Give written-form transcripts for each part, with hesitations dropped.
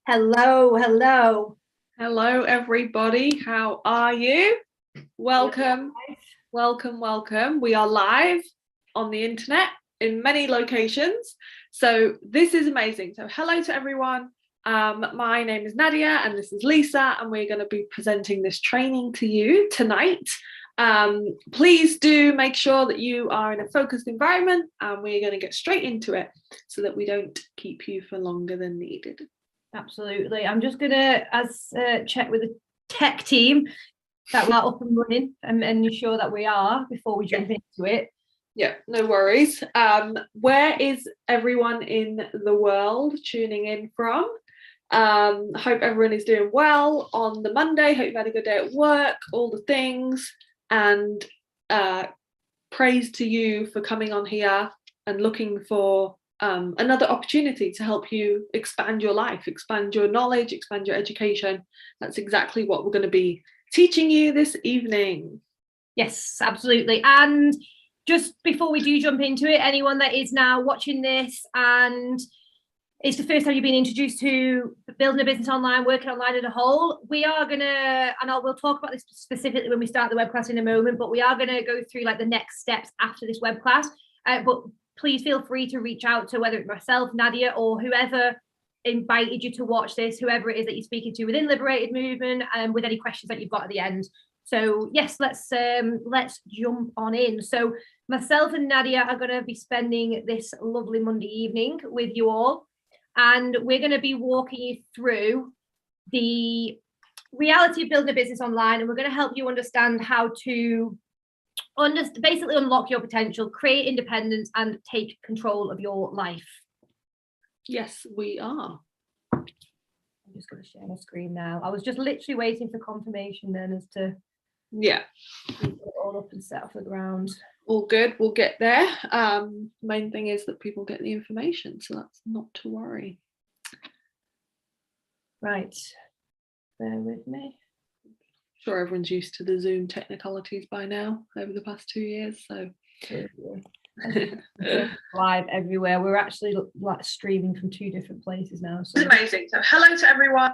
Hello, hello. Hello, everybody. How are you? Welcome, welcome, welcome. We are live on the internet in many locations. So this is amazing. So hello to everyone. My name is Nadia and this is Lisa, and we're going to be presenting this training to you tonight. Please do make sure that you are in a focused environment, and we're going to get straight into it so that we don't keep you for longer than needed. Absolutely. I'm just gonna check with the tech team that we're up and running and ensure that we are before we jump into it. Yeah, no worries. Where is everyone in the world tuning in from? Hope everyone is doing well on the Monday. Hope you've had a good day at work, all the things, and praise to you for coming on here and looking for another opportunity to help you expand your life, expand your knowledge, expand your education. That's exactly what we're going to be teaching you this evening. Yes, absolutely. And just before we do jump into it, anyone that is now watching this and it's the first time you've been introduced to building a business online, working online as a whole, we are gonna, and we'll talk about this specifically when we start the web class in a moment, but we are going to go through like the next steps after this web class. But please feel free to reach out to whether it's myself, Nadia, or whoever invited you to watch this, whoever it is that you're speaking to within Liberated Movement, and with any questions that you've got at the end. So yes, let's jump on in. So myself and Nadia are going to be spending this lovely Monday evening with you all, and we're going to be walking you through the reality of building a business online, and we're going to help you understand how to basically unlock your potential, create independence, and take control of your life. Yes, we are. I'm just going to share my screen now. I was just literally waiting for confirmation then as to put it all up and set off the ground. All good, we'll get there. Main thing is that people get the information, so that's not to worry. Right, bear with me. Sure, everyone's used to the Zoom technicalities by now over the past 2 years, so live everywhere. We're actually like streaming from 2 different places now, so it's amazing. So hello to everyone.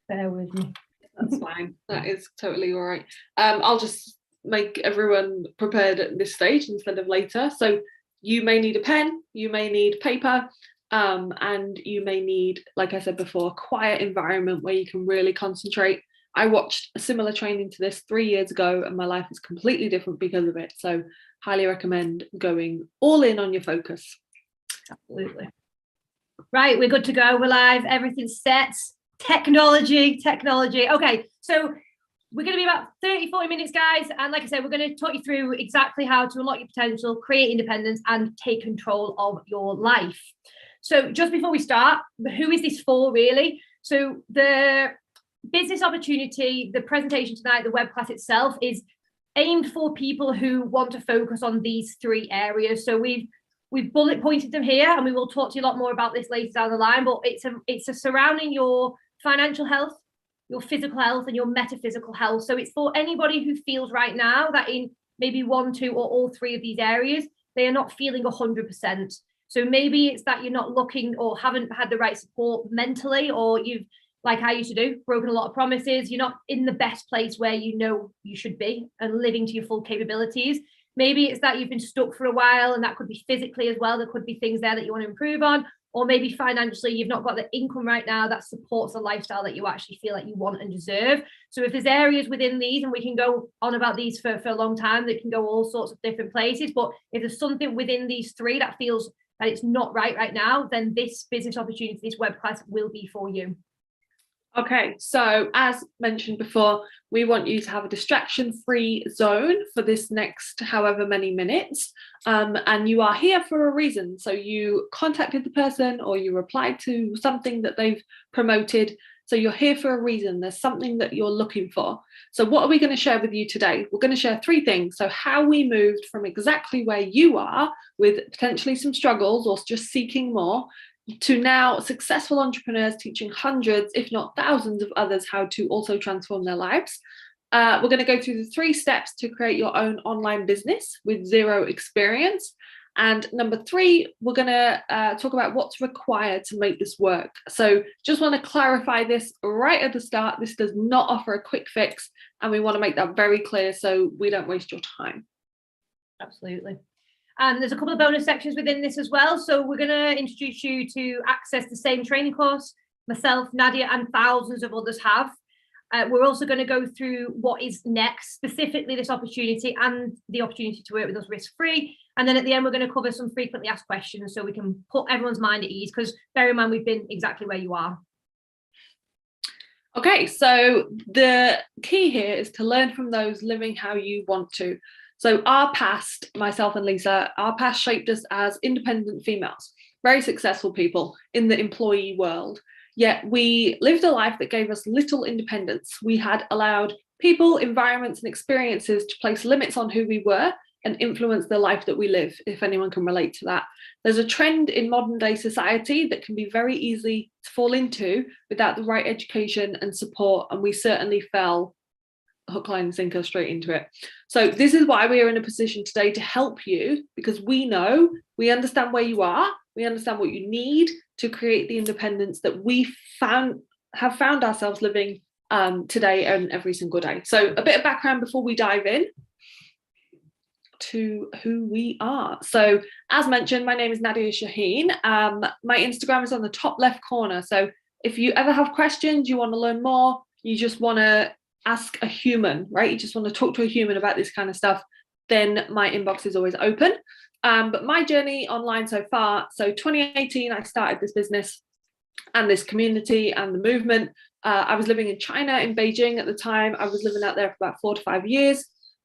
Bear with me. That's fine. That is totally all right. I'll just make everyone prepared at this stage instead of later. So you may need a pen, you may need paper, and you may need, like I said before, a quiet environment where you can really concentrate. I watched a similar training to this 3 years ago and my life is completely different because of it. So highly recommend going all in on your focus. Absolutely. Right, we're good to go. We're live. Everything's set. Technology. Okay, so we're going to be about 30-40 minutes, guys. And like I said, we're going to talk you through exactly how to unlock your potential, create independence, and take control of your life. So just before we start, who is this for really? So the business opportunity, the presentation tonight, the web class itself is aimed for people who want to focus on these 3 areas. So we've bullet pointed them here, and we will talk to you a lot more about this later down the line, but it's a surrounding your financial health, your physical health, and your metaphysical health. So it's for anybody who feels right now that in maybe 1, 2, or all 3 of these areas, they are not feeling 100%. So maybe it's that you're not looking or haven't had the right support mentally, or you've, like I used to do, broken a lot of promises. You're not in the best place where you know you should be and living to your full capabilities. Maybe it's that you've been stuck for a while, and that could be physically as well. There could be things there that you want to improve on, or maybe financially, you've not got the income right now that supports the lifestyle that you actually feel like you want and deserve. So if there's areas within these, and we can go on about these for a long time, that can go all sorts of different places, but if there's something within these 3 that feels that it's not right now, then this business opportunity, this web class will be for you. Okay, so as mentioned before, we want you to have a distraction-free zone for this next however many minutes, and you are here for a reason. So you contacted the person or you replied to something that they've promoted. So you're here for a reason. There's something that you're looking for. So what are we going to share with you today? We're going to share 3 things. So how we moved from exactly where you are with potentially some struggles or just seeking more, to now successful entrepreneurs teaching hundreds, if not thousands of others how to also transform their lives. We're going to go through the 3 steps to create your own online business with 0 experience. And number 3, we're going to talk about what's required to make this work. So just want to clarify this right at the start. This does not offer a quick fix, and we want to make that very clear so we don't waste your time. Absolutely. And there's a couple of bonus sections within this as well. So we're going to introduce you to access the same training course myself, Nadia, and thousands of others have. We're also going to go through what is next, specifically this opportunity and the opportunity to work with us risk-free. And then at the end, we're going to cover some frequently asked questions so we can put everyone's mind at ease, because bear in mind, we've been exactly where you are. Okay, so the key here is to learn from those living how you want to. So our past, myself and Lisa, our past shaped us as independent females, very successful people in the employee world. Yet we lived a life that gave us little independence. We had allowed people, environments, and experiences to place limits on who we were and influence the life that we live, if anyone can relate to that. There's a trend in modern day society that can be very easy to fall into without the right education and support, and we certainly fell hook, line, and sinker straight into it. So this is why we are in a position today to help you, because we know, we understand where you are, we understand what you need to create the independence that we have found ourselves living today and every single day. So a bit of background before we dive in to who we are. So as mentioned, my name is Nadia Shaheen. My Instagram is on the top left corner. So if you ever have questions, you want to learn more, you just want to ask a human, right? You just want to talk to a human about this kind of stuff, then my inbox is always open. But my journey online so far, so 2018, I started this business and this community and the movement. I was living in China, in Beijing at the time. I was living out there for about 4 to 5 years.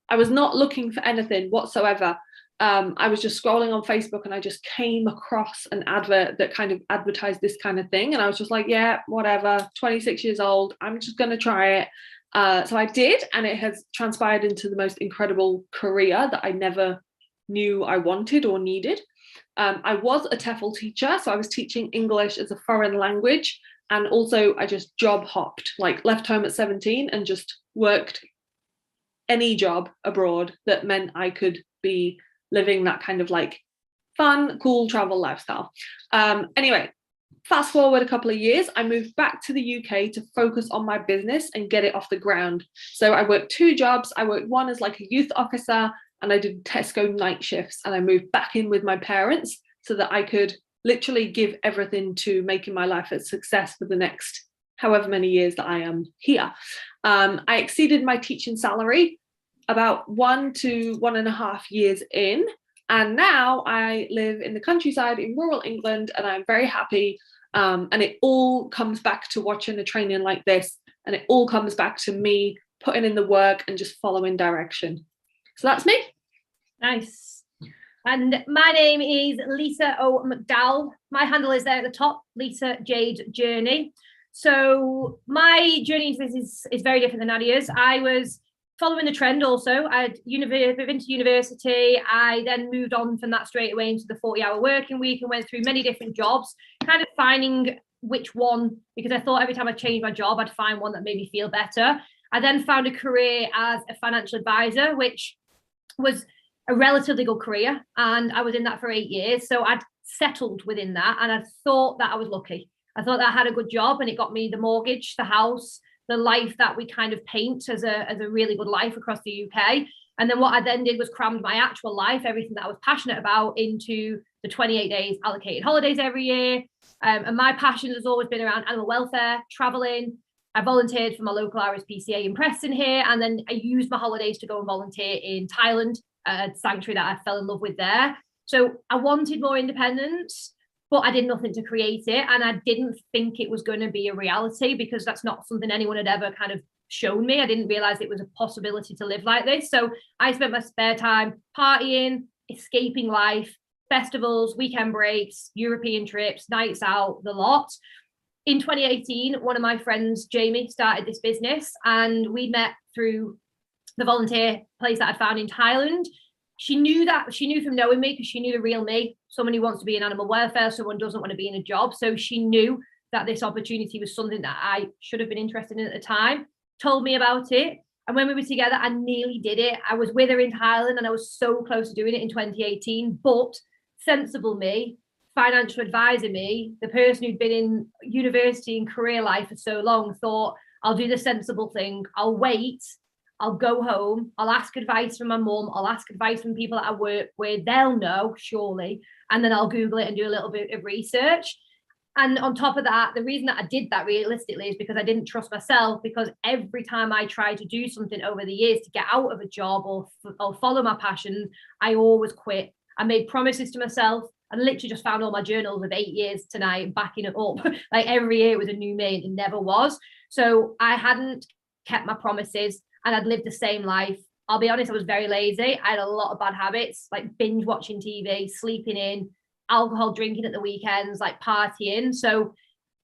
I was not looking for anything whatsoever. I was just scrolling on Facebook and I just came across an advert that kind of advertised this kind of thing. And I was just like, yeah, whatever, 26 years old, I'm just going to try it. So I did, and it has transpired into the most incredible career that I never knew I wanted or needed. I was a TEFL teacher, so I was teaching English as a foreign language, and also I just job hopped, like left home at 17 and just worked any job abroad that meant I could be living that kind of like fun, cool travel lifestyle. Anyway, fast forward a couple of years, I moved back to the UK to focus on my business and get it off the ground. So I worked 2 jobs. I worked one as like a youth officer, and I did Tesco night shifts, and I moved back in with my parents so that I could literally give everything to making my life a success for the next however many years that I am here. I exceeded my teaching salary about 1 to 1.5 years in, and now I live in the countryside in rural England, and I'm very happy. And it all comes back to watching a training like this, and it all comes back to me putting in the work and just following direction. So that's me. Nice. And my name is Lisa O. McDowell. My handle is there at the top, Lisa Jade Journey. So my journey into this is very different than Nadia's. I was following the trend also. I'd been to university. I then moved on from that straight away into the 40-hour working week and went through many different jobs, kind of finding which one, because I thought every time I changed my job, I'd find one that made me feel better. I then found a career as a financial advisor, which was a relatively good career, and I was in that for 8 years. So I'd settled within that, and I thought that I was lucky. I thought that I had a good job, and it got me the mortgage, the house, the life that we kind of paint as a really good life across the UK. And then what I then did was crammed my actual life, everything that I was passionate about, into the 28 days allocated holidays every year. And my passion has always been around animal welfare, traveling. I volunteered for my local RSPCA in Preston here, and then I used my holidays to go and volunteer in Thailand, a sanctuary that I fell in love with there. So I wanted more independence, but I did nothing to create it. And I didn't think it was going to be a reality, because that's not something anyone had ever kind of shown me. I didn't realize it was a possibility to live like this. So I spent my spare time partying, escaping life, festivals, weekend breaks, European trips, nights out, the lot. In 2018, one of my friends, Jamie, started this business, and we met through the volunteer place that I found in Thailand. She knew from knowing me, because she knew the real me, someone who wants to be in animal welfare, someone doesn't want to be in a job. So she knew that this opportunity was something that I should have been interested in at the time, told me about it. And when we were together, I nearly did it. I was with her in Thailand, and I was so close to doing it in 2018, but sensible me, financial advisor me, the person who'd been in university and career life for so long, thought, I'll do the sensible thing. I'll wait. I'll go home. I'll ask advice from my mum. I'll ask advice from people that I work with. They'll know, surely. And then I'll Google it and do a little bit of research. And on top of that, the reason that I did that realistically is because I didn't trust myself, because every time I tried to do something over the years to get out of a job or follow my passion, I always quit. I made promises to myself. I literally just found all my journals of 8 years tonight, backing it up. Like every year it was a new me, and it never was. So I hadn't kept my promises, and I'd lived the same life. I'll be honest, I was very lazy. I had a lot of bad habits, like binge watching TV, sleeping in, alcohol drinking at the weekends, like partying. So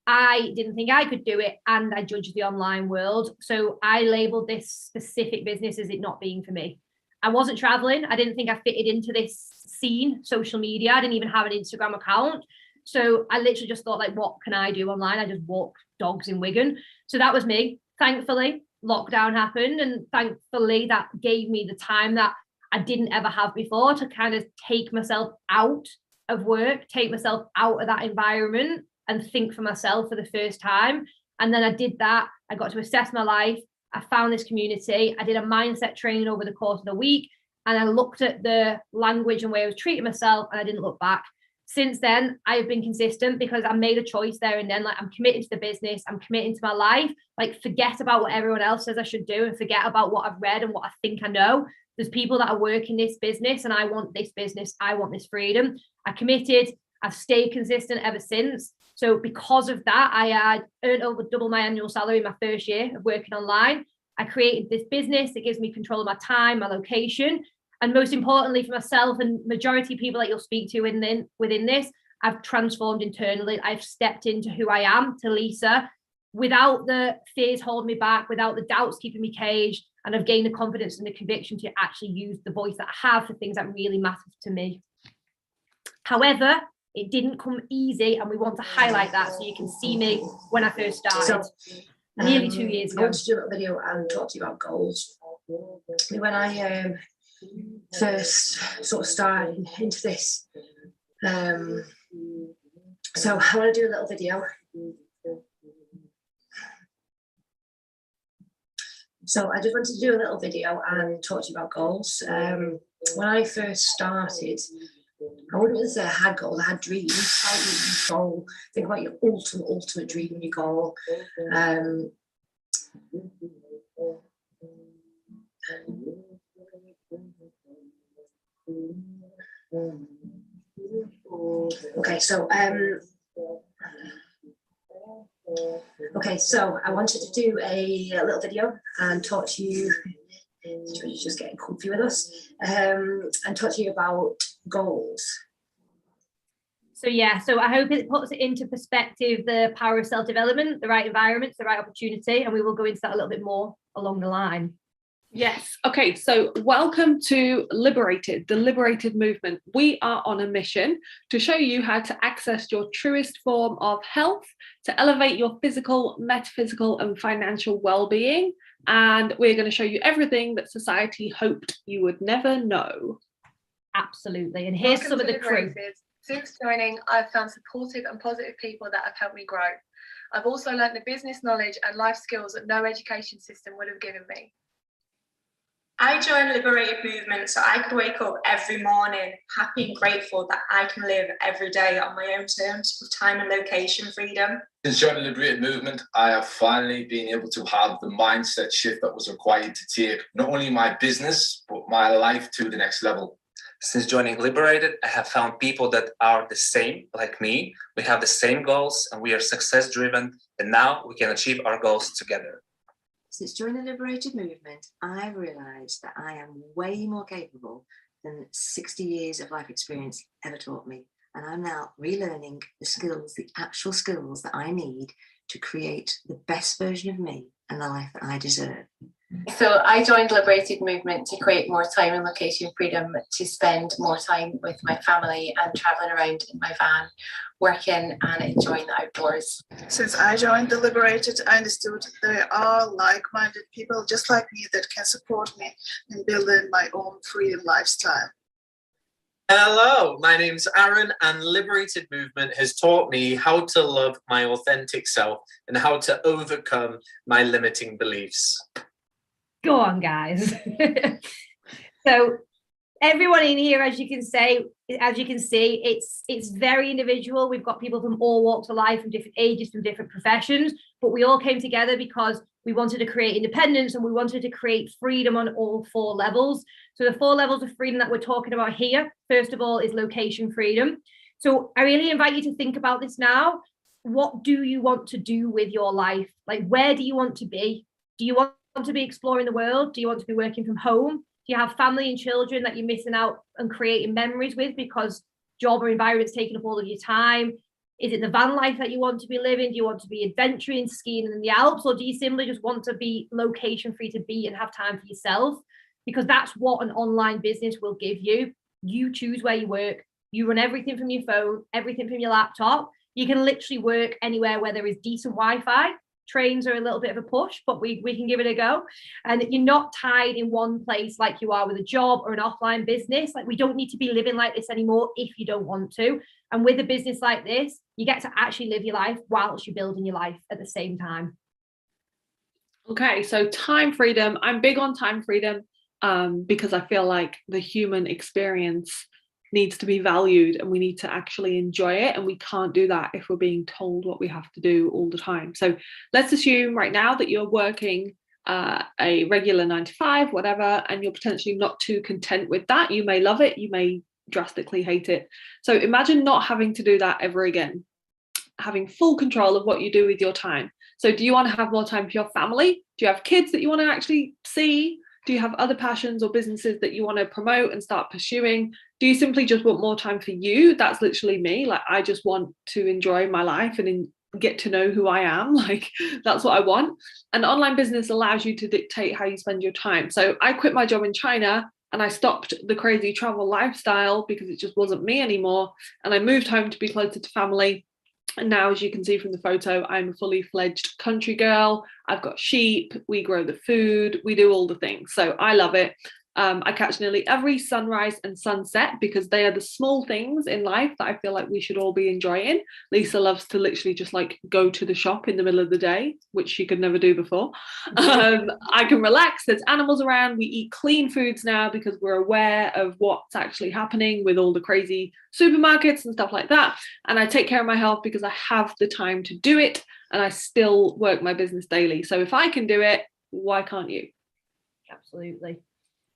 I didn't think I could do it, and I judged the online world. So I labeled this specific business as it not being for me. I wasn't traveling. I didn't think I fitted into this scene, social media. I didn't even have an Instagram account. So I literally just thought, like, what can I do online? I just walk dogs in Wigan. So that was me. Thankfully, lockdown happened, and thankfully that gave me the time that I didn't ever have before to kind of take myself out of work, take myself out of that environment and think for myself for the first time. And then I did that. I got to assess my life. I found this community. I did a mindset training over the course of the week, and I looked at the language and way I was treating myself, and I didn't look back. Since then, I have been consistent because I made a choice there and then. Like, I'm committed to the business, I'm committing to my life. Like, forget about what everyone else says I should do, and forget about what I've read and what I think I know. There's people that are working this business, and I want this business. I want this freedom. I committed. I've stayed consistent ever since. So because of that, I had earned over double my annual salary in my first year of working online. I created this business that gives me control of my time, my location, and most importantly for myself and majority of people that you'll speak to within this, I've transformed internally. I've stepped into who I am, to Lisa, without the fears holding me back, without the doubts keeping me caged, and I've gained the confidence and the conviction to actually use the voice that I have for things that really matter to me. However, it didn't come easy, and we want to highlight that so you can see me when I first started, nearly 2 years ago. I want to do a video and talk to you about goals. When I first sort of started into this, so I want to do a little video. So I just wanted to do a little video and talk to you about goals. When I first started, I wouldn't really say I had goals, I had dreams. How you goal, think about your ultimate dream and your goal. Okay, so I wanted to do a little video and talk to you. Just getting comfy with us, and talk to you about goals. So I hope it puts it into perspective, the power of self-development, the right environment, the right opportunity, and we will go into that a little bit more along the line. Yes. Okay. So welcome to Liberated, the Liberated movement. We are on a mission to show you how to access your truest form of health, to elevate your physical, metaphysical, and financial well-being. And we're going to show you everything that society hoped you would never know. Absolutely. And here's some of the proof. Since joining, I've found supportive and positive people that have helped me grow. I've also learned the business knowledge and life skills that no education system would have given me. I joined Liberated Movement so I could wake up every morning happy and grateful that I can live every day on my own terms with time and location freedom. Since joining Liberated Movement, I have finally been able to have the mindset shift that was required to take not only my business, but my life to the next level. Since joining Liberated, I have found people that are the same like me. We have the same goals and we are success driven, and now we can achieve our goals together. Since joining the Liberated Movement, I've realised that I am way more capable than 60 years of life experience ever taught me. And I'm now relearning the skills, the actual skills that I need to create the best version of me and the life that I deserve. So I joined Liberated Movement to create more time and location freedom, to spend more time with my family and travelling around in my van, working and enjoying the outdoors. Since I joined the Liberated, I understood there are like-minded people just like me that can support me in building my own freedom lifestyle. Hello, my name's Aaron, and Liberated Movement has taught me how to love my authentic self and how to overcome my limiting beliefs. Go on, guys. So everyone in here, as you can see, it's very individual. We've got people from all walks of life, from different ages, from different professions, but we all came together because we wanted to create independence and we wanted to create freedom on all 4 levels. So the 4 levels of freedom that we're talking about here, first of all, is location freedom. So I really invite you to think about this now. What do you want to do with your life? Like, where do you want to be? Do you want to be exploring the world? Do you want to be working from home? Do you have family and children that you're missing out and creating memories with because job or environment's taking up all of your time? Is it the van life that you want to be living? Do you want to be adventuring, skiing in the Alps? Or do you simply just want to be location free to be and have time for yourself? Because that's what an online business will give you. You choose where you work. You run everything from your phone, everything from your laptop. You can literally work anywhere where there is decent Wi-Fi. Trains are a little bit of a push, but we can give it a go. And you're not tied in one place like you are with a job or an offline business. Like, we don't need to be living like this anymore if you don't want to. And with a business like this, you get to actually live your life whilst you're building your life at the same time. Okay, so time freedom. I'm big on time freedom because I feel like the human experience needs to be valued and we need to actually enjoy it, and we can't do that if we're being told what we have to do all the time. So let's assume right now that you're working a regular 9 to 5, whatever, and you're potentially not too content with that. You may love it, you may drastically hate it. So imagine not having to do that ever again, having full control of what you do with your time. So do you want to have more time for your family? Do you have kids that you want to actually see? Do you have other passions or businesses that you want to promote and start pursuing? Do you simply just want more time for you? That's literally me. Like, I just want to enjoy my life and get to know who I am. Like, that's what I want. And online business allows you to dictate how you spend your time. So I quit my job in China and I stopped the crazy travel lifestyle because it just wasn't me anymore. And I moved home to be closer to family. And now, as you can see from the photo, I'm a fully fledged country girl. I've got sheep, we grow the food, we do all the things. So I love it. I catch nearly every sunrise and sunset because they are the small things in life that I feel like we should all be enjoying. Lisa loves to literally just like go to the shop in the middle of the day, which she could never do before. I can relax, there's animals around, we eat clean foods now because we're aware of what's actually happening with all the crazy supermarkets and stuff like that. And I take care of my health because I have the time to do it, and I still work my business daily. So if I can do it, why can't you? Absolutely.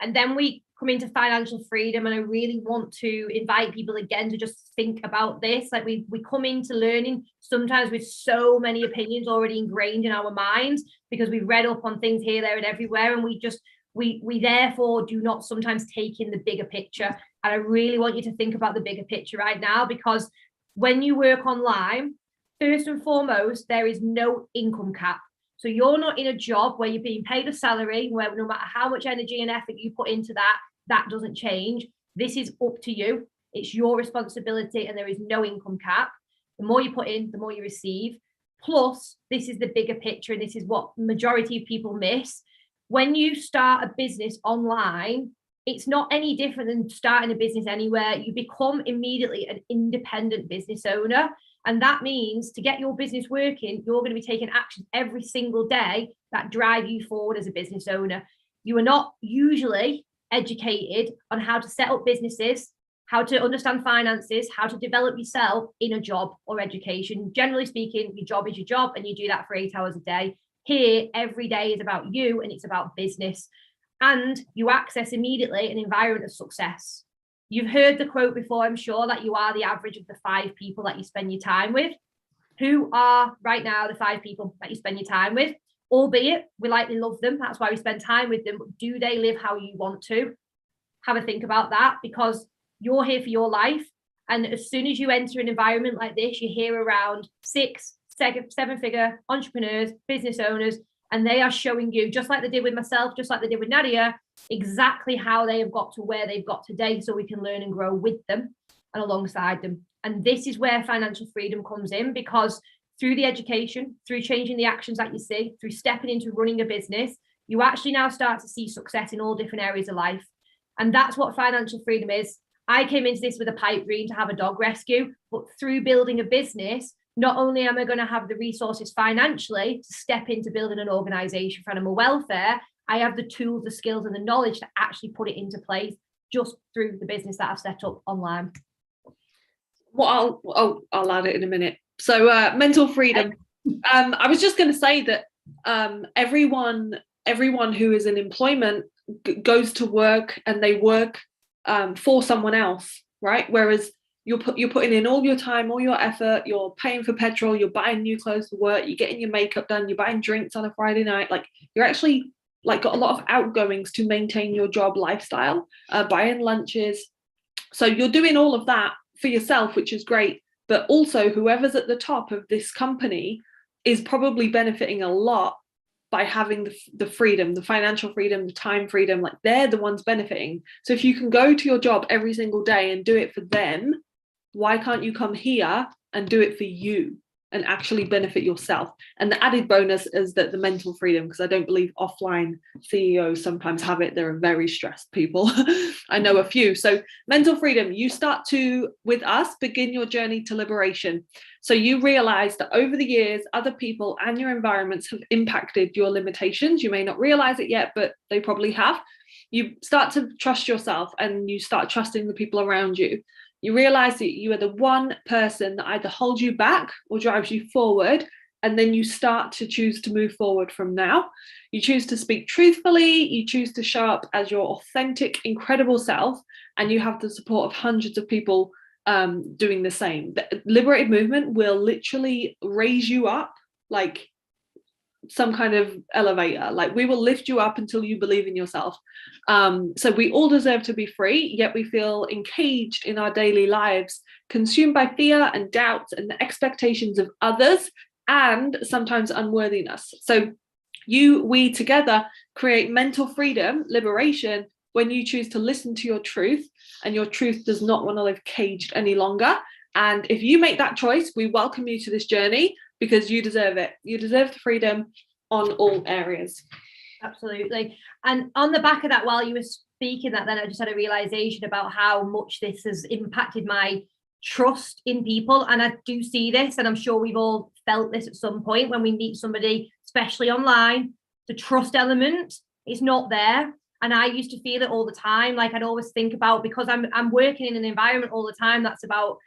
And then we come into financial freedom, and I really want to invite people again to just think about this. Like, we come into learning sometimes with so many opinions already ingrained in our minds because we've read up on things here, there, and everywhere, and we therefore do not sometimes take in the bigger picture. And I really want you to think about the bigger picture right now, because when you work online, first and foremost, there is no income cap. So you're not in a job where you're being paid a salary, where no matter how much energy and effort you put into that, that doesn't change. This is up to you. It's your responsibility, and there is no income cap. The more you put in, the more you receive. Plus, this is the bigger picture, and this is what majority of people miss. When you start a business online, it's not any different than starting a business anywhere. You become immediately an independent business owner. And that means to get your business working, you're going to be taking action every single day that drive you forward as a business owner. You are not usually educated on how to set up businesses, how to understand finances, how to develop yourself in a job or education. Generally speaking, your job is your job, and you do that for 8 hours a day. Here, every day is about you, and it's about business. And you access immediately an environment of success. You've heard the quote before, I'm sure, that you are the average of the 5 people that you spend your time with. Who are right now the 5 people that you spend your time with? Albeit we likely love them, that's why we spend time with them. But do they live how you want to? Have a think about that, because you're here for your life. And as soon as you enter an environment like this, you hear around 6, 7-figure entrepreneurs, business owners, and they are showing you, just like they did with myself, just like they did with Nadia, exactly how they have got to where they've got today, so we can learn and grow with them and alongside them. And this is where financial freedom comes in, because through the education, through changing the actions that you see, through stepping into running a business, you actually now start to see success in all different areas of life. And that's what financial freedom is. I came into this with a pipe dream to have a dog rescue, but through building a business, not only am I going to have the resources financially to step into building an organisation for animal welfare, I have the tools, the skills and the knowledge to actually put it into place just through the business that I've set up online. Well, I'll add it in a minute. So mental freedom. I was just going to say that everyone who is in employment goes to work and they work for someone else, right? Whereas you're putting in all your time, all your effort, you're paying for petrol, you're buying new clothes for work, you're getting your makeup done, you're buying drinks on a Friday night. Like you're actually like got a lot of outgoings to maintain your job lifestyle, buying lunches. So you're doing all of that for yourself, which is great. But also whoever's at the top of this company is probably benefiting a lot by having the freedom, the financial freedom, the time freedom. Like they're the ones benefiting. So if you can go to your job every single day and do it for them, why can't you come here and do it for you and actually benefit yourself? And the added bonus is that the mental freedom, because I don't believe offline CEOs sometimes have it. They're very stressed people. I know a few. So mental freedom, you start to, with us, begin your journey to liberation. So you realize that over the years, other people and your environments have impacted your limitations. You may not realize it yet, but they probably have. You start to trust yourself and you start trusting the people around you. You realize that you are the one person that either holds you back or drives you forward, and then you start to choose to move forward from now. You choose to speak truthfully, you choose to show up as your authentic, incredible self, and you have the support of hundreds of people doing the same. The liberated movement will literally raise you up like some kind of elevator. Like we will lift you up until you believe in yourself. So we all deserve to be free, yet we feel encaged in our daily lives, consumed by fear and doubt and the expectations of others and sometimes unworthiness. So we together create mental freedom, liberation, when you choose to listen to your truth and your truth does not want to live caged any longer. And if you make that choice, we welcome you to this journey because you deserve it. You deserve the freedom on all areas. Absolutely. And on the back of that, while you were speaking that, then I just had a realization about how much this has impacted my trust in people. And I do see this, and I'm sure we've all felt this at some point when we meet somebody, especially online, the trust element is not there. And I used to feel it all the time. Like I'd always think about, because I'm working in an environment all the time that's about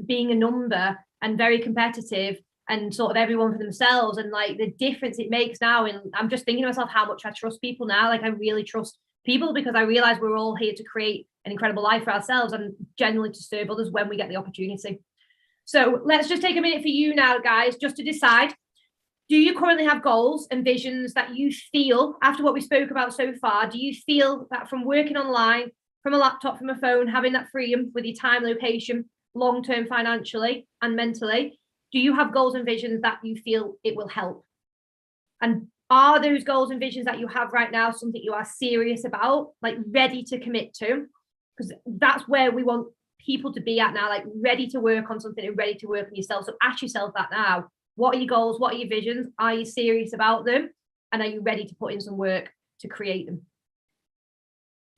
being a number and very competitive and sort of everyone for themselves, and like the difference it makes now. And I'm just thinking to myself how much I trust people now. Like I really trust people because I realize we're all here to create an incredible life for ourselves and generally to serve others when we get the opportunity. So let's just take a minute for you now, guys, just to decide, do you currently have goals and visions that you feel, after what we spoke about so far, do you feel that from working online, from a laptop, from a phone, having that freedom with your time, location, long-term financially and mentally, do you have goals and visions that you feel it will help? And are those goals and visions that you have right now something you are serious about, like ready to commit to? Because that's where we want people to be at now, like ready to work on something and ready to work on yourself. So ask yourself that now. What are your goals? What are your visions? Are you serious about them? And are you ready to put in some work to create them?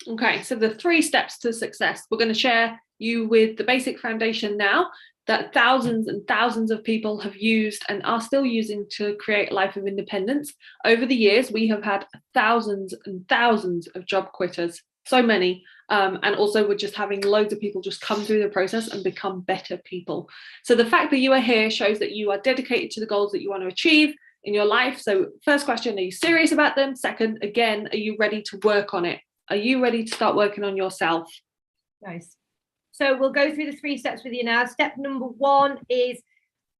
Okay, so the 3 steps to success. We're going to share you with the basic foundation now that thousands and thousands of people have used and are still using to create a life of independence. Over the years, we have had thousands and thousands of job quitters, so many. And also we're just having loads of people just come through the process and become better people. So the fact that you are here shows that you are dedicated to the goals that you want to achieve in your life. So first question, are you serious about them? Second, again, are you ready to work on it? Are you ready to start working on yourself? Nice. So we'll go through the 3 steps with you now. Step number 1 is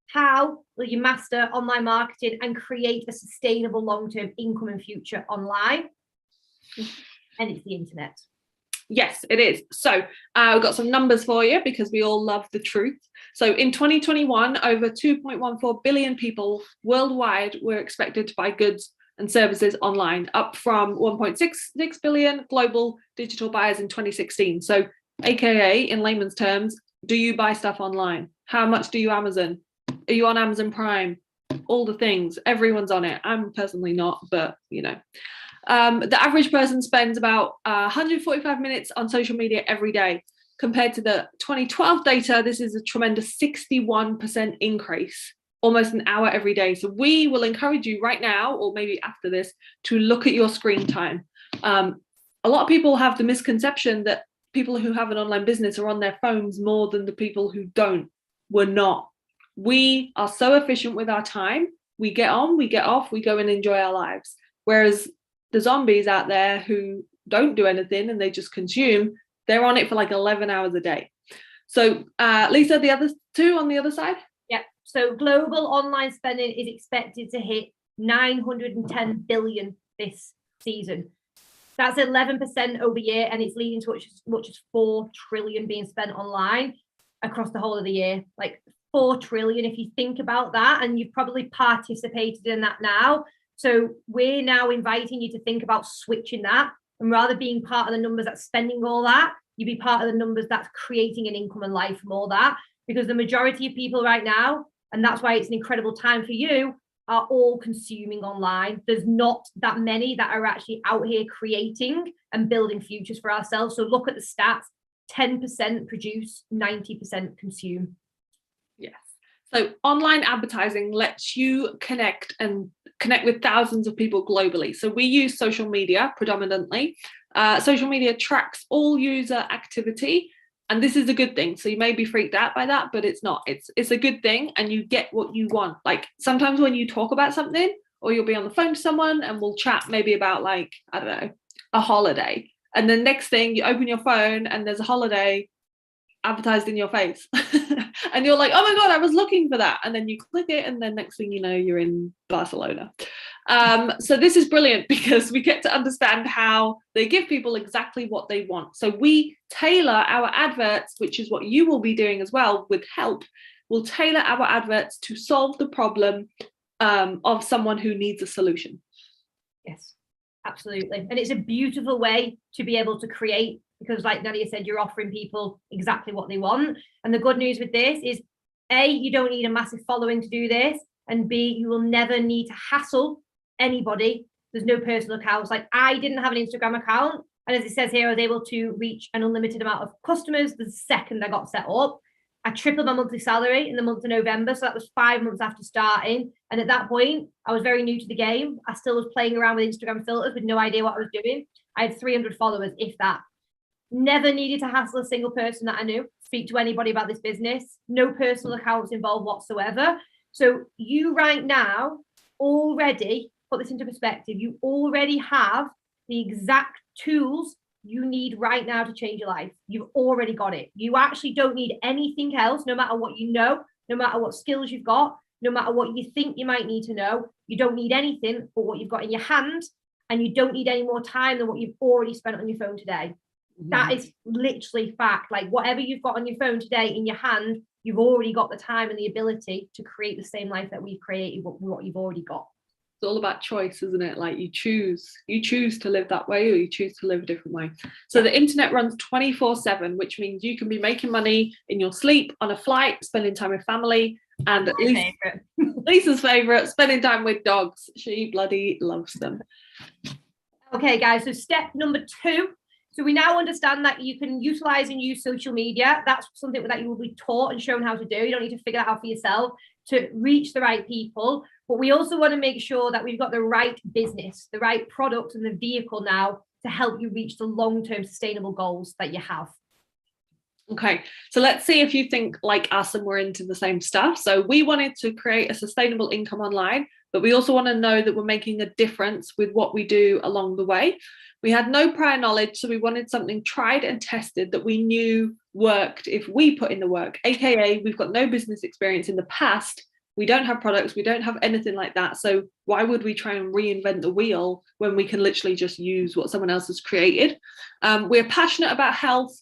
how will you master online marketing and create a sustainable long-term income and future online? And it's the internet. Yes, it is. So we've got some numbers for you because we all love the truth. So in 2021, over 2.14 billion people worldwide were expected to buy goods and services online, up from 1.66 billion global digital buyers in 2016. So AKA, in layman's terms, do you buy stuff online? How much do you Amazon? Are you on Amazon Prime? All the things, everyone's on it. I'm personally not, but you know. The average person spends about 145 minutes on social media every day. compared to the 2012 data, this is a tremendous 61% increase, almost an hour every day. So we will encourage you right now, or maybe after this, to look at your screen time. A lot of people have the misconception that people who have an online business are on their phones more than the people who don't. We're not. We are so efficient with our time. We get on, we get off, we go and enjoy our lives. Whereas the zombies out there who don't do anything and they just consume, they're on it for like 11 hours a day. So Lisa, the other two on the other side? Yeah, so global online spending is expected to hit 910 billion this season. That's 11% over year, and it's leading to as much as 4 trillion being spent online across the whole of the year. Like 4 trillion, if you think about that, and you've probably participated in that now. So we're now inviting you to think about switching that, and rather being part of the numbers that's spending all that, you be part of the numbers that's creating an income and life from all that. Because the majority of people right now, and that's why it's an incredible time for you, are all consuming online. There's not that many that are actually out here creating and building futures for ourselves. So look at the stats, 10% produce, 90% consume. Yes. So online advertising lets you connect with thousands of people globally. So we use social media predominantly. Social media tracks all user activity. And this is a good thing. So you may be freaked out by that, but it's not. It's a good thing, and you get what you want. Like sometimes when you talk about something, or you'll be on the phone to someone and we'll chat maybe about like, I don't know, a holiday. And then next thing you open your phone and there's a holiday advertised in your face. And you're like, oh my God, I was looking for that. And then you click it, and then next thing you know, you're in Barcelona. So this is brilliant because we get to understand how they give people exactly what they want. So we tailor our adverts, which is what you will be doing as well with help. We'll tailor our adverts to solve the problem of someone who needs a solution. Yes, absolutely. And it's a beautiful way to be able to create, because like Nadia said, you're offering people exactly what they want. And the good news with this is, A, you don't need a massive following to do this. And B, you will never need to hassle anybody. There's no personal accounts. Like I didn't have an Instagram account. And as it says here, I was able to reach an unlimited amount of customers the second I got set up. I tripled my monthly salary in the month of November. So that was 5 months after starting. And at that point, I was very new to the game. I still was playing around with Instagram filters with no idea what I was doing. I had 300 followers, if that. Never needed to hassle a single person that I knew, speak to anybody about this business. No personal accounts involved whatsoever. So you right now already, put this into perspective, you already have the exact tools you need right now to change your life. You've already got it. You actually don't need anything else, no matter what you know, no matter what skills you've got, no matter what you think you might need to know. You don't need anything but what you've got in your hand, and you don't need any more time than what you've already spent on your phone today. That is literally fact. Like whatever you've got on your phone today in your hand, you've already got the time and the ability to create the same life that we've created, what you've already got. It's all about choice, isn't it? Like you choose to live that way, or you choose to live a different way. So the internet runs 24/7, which means you can be making money in your sleep, on a flight, spending time with family, and Lisa's favorite, spending time with dogs. She bloody loves them. Okay, guys, so step number 2. So we now understand that you can utilize and use social media. That's something that you will be taught and shown how to do. You don't need to figure that out for yourself to reach the right people. But we also want to make sure that we've got the right business, the right product and the vehicle now to help you reach the long-term sustainable goals that you have. Okay, so let's see if you think like us and we're into the same stuff. So we wanted to create a sustainable income online, but we also want to know that we're making a difference with what we do along the way. We had no prior knowledge, so we wanted something tried and tested that we knew worked if we put in the work, aka we've got no business experience in the past. We don't have products, we don't have anything like that. So why would we try and reinvent the wheel when we can literally just use what someone else has created? We're passionate about health,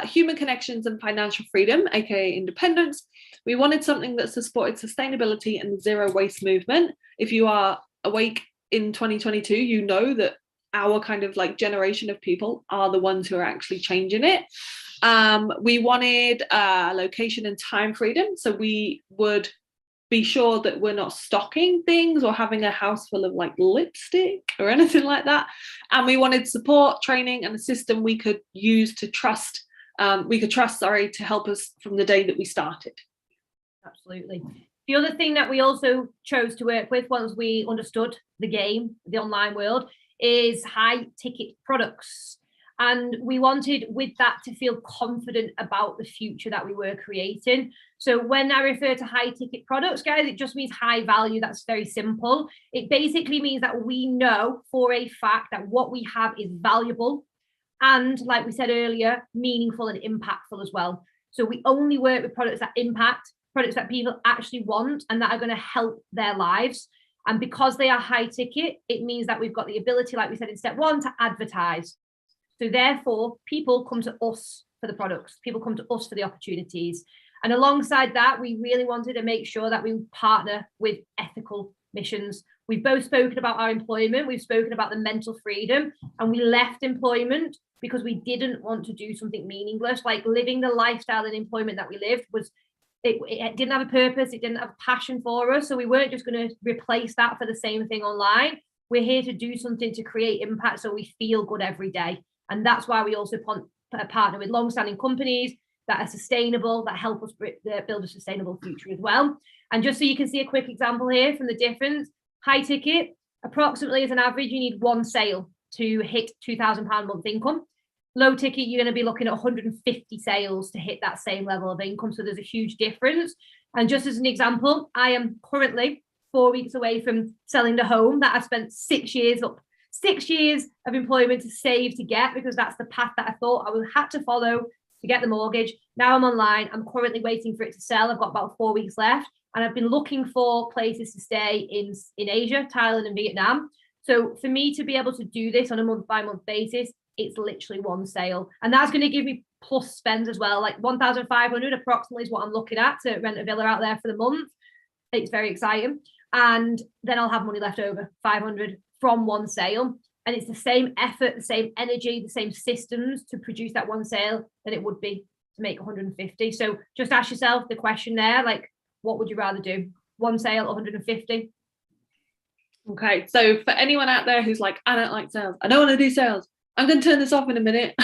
human connections and financial freedom, aka independence. We wanted something that supported sustainability and the zero waste movement. If you are awake in 2022, you know that our kind of like generation of people are the ones who are actually changing it. We wanted location and time freedom. So we would be sure that we're not stocking things or having a house full of like lipstick or anything like that. And we wanted support, training, and a system we could use to trust to help us from the day that we started. Absolutely. The other thing that we also chose to work with once we understood the game, the online world, is high ticket products. And we wanted with that to feel confident about the future that we were creating. So when I refer to high ticket products, guys, it just means high value. That's very simple. It basically means that we know for a fact that what we have is valuable and, like we said earlier, meaningful and impactful as well. So we only work with products that impact, products that people actually want and that are going to help their lives. And because they are high ticket, it means that we've got the ability, like we said in step one, to advertise. So therefore, people come to us for the products. People come to us for the opportunities. And alongside that, we really wanted to make sure that we partner with ethical missions. We've both spoken about our employment. We've spoken about the mental freedom. And we left employment because we didn't want to do something meaningless. Like living the lifestyle and employment that we lived was, it didn't have a purpose. It didn't have a passion for us. So we weren't just going to replace that for the same thing online. We're here to do something to create impact so we feel good every day. And that's why we also partner with long-standing companies that are sustainable, that help us build a sustainable future as well. And just so you can see a quick example here from the difference, high ticket, approximately as an average, you need one sale to hit £2,000 month income. Low ticket, you're going to be looking at 150 sales to hit that same level of income. So there's a huge difference. And just as an example, I am currently 4 weeks away from selling the home that I spent 6 years of employment to save to get, because that's the path that I thought I would have to follow to get the mortgage. Now I'm online. I'm currently waiting for it to sell. I've got about 4 weeks left, and I've been looking for places to stay in Asia, Thailand and Vietnam. So for me to be able to do this on a month by month basis, it's literally one sale, and that's going to give me plus spends as well. Like 1,500 approximately is what I'm looking at to rent a villa out there for the month. It's very exciting. And then I'll have money left over, 500 from one sale. And it's the same effort, the same energy, the same systems to produce that one sale than it would be to make 150. So just ask yourself the question there, like, what would you rather do? One sale, 150? Okay, so for anyone out there who's like, I don't like sales, I don't want to do sales, I'm going to turn this off in a minute.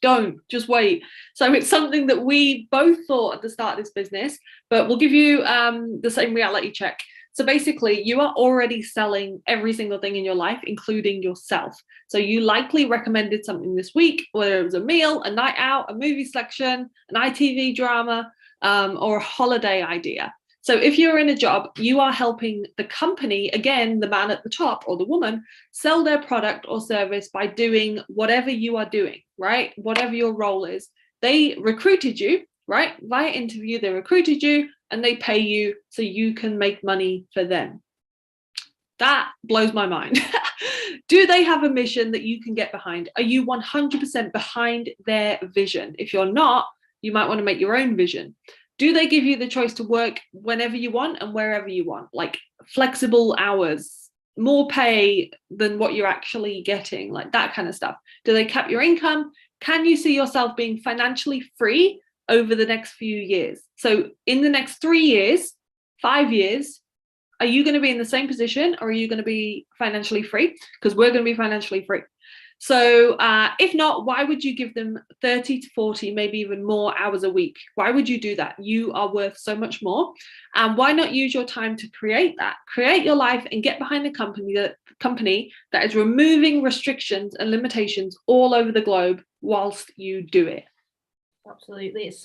Don't, just wait. So it's something that we both thought at the start of this business, but we'll give you the same reality check. So basically, you are already selling every single thing in your life, including yourself. So you likely recommended something this week, whether it was a meal, a night out, a movie selection, an ITV drama, or a holiday idea. So if you're in a job, you are helping the company, again, the man at the top or the woman, sell their product or service by doing whatever you are doing, right? Whatever your role is. They recruited you, right? Via interview, they recruited you and they pay you so you can make money for them. That blows my mind. Do they have a mission that you can get behind? Are you 100% behind their vision? If you're not, you might want to make your own vision. Do they give you the choice to work whenever you want and wherever you want, like flexible hours, more pay than what you're actually getting, like that kind of stuff? Do they cap your income? Can you see yourself being financially free over the next few years? So in the next 3 years, 5 years, are you going to be in the same position or are you going to be financially free? Because we're going to be financially free. So if not, why would you give them 30 to 40, maybe even more hours a week? Why would you do that? You are worth so much more. And why not use your time to create that? Create your life and get behind the company that is removing restrictions and limitations all over the globe whilst you do it. Absolutely. It's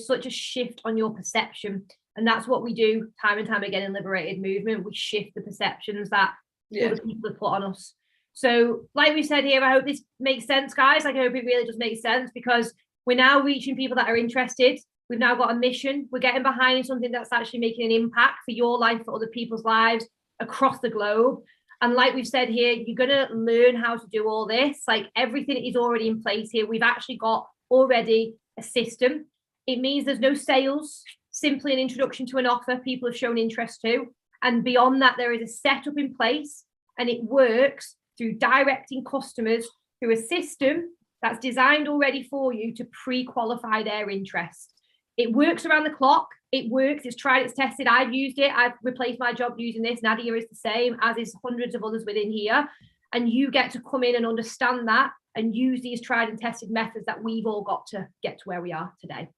such a shift on your perception. And that's what we do time and time again in Liberated Movement. We shift the perceptions that other people have put on us. So like we said here, I hope this makes sense, guys. Like, I hope it really does make sense, because we're now reaching people that are interested. We've now got a mission. We're getting behind something that's actually making an impact for your life, for other people's lives across the globe. And like we've said here, you're going to learn how to do all this. Like, everything is already in place here. We've actually got already a system. It means there's no sales, simply an introduction to an offer people have shown interest to. And beyond that, there is a setup in place, and it works through directing customers through a system that's designed already for you to pre-qualify their interest. It works around the clock. It works. It's tried, it's tested. I've used it. I've replaced my job using this. Nadia is the same, as is hundreds of others within here. And you get to come in and understand that and use these tried and tested methods that we've all got to get to where we are today.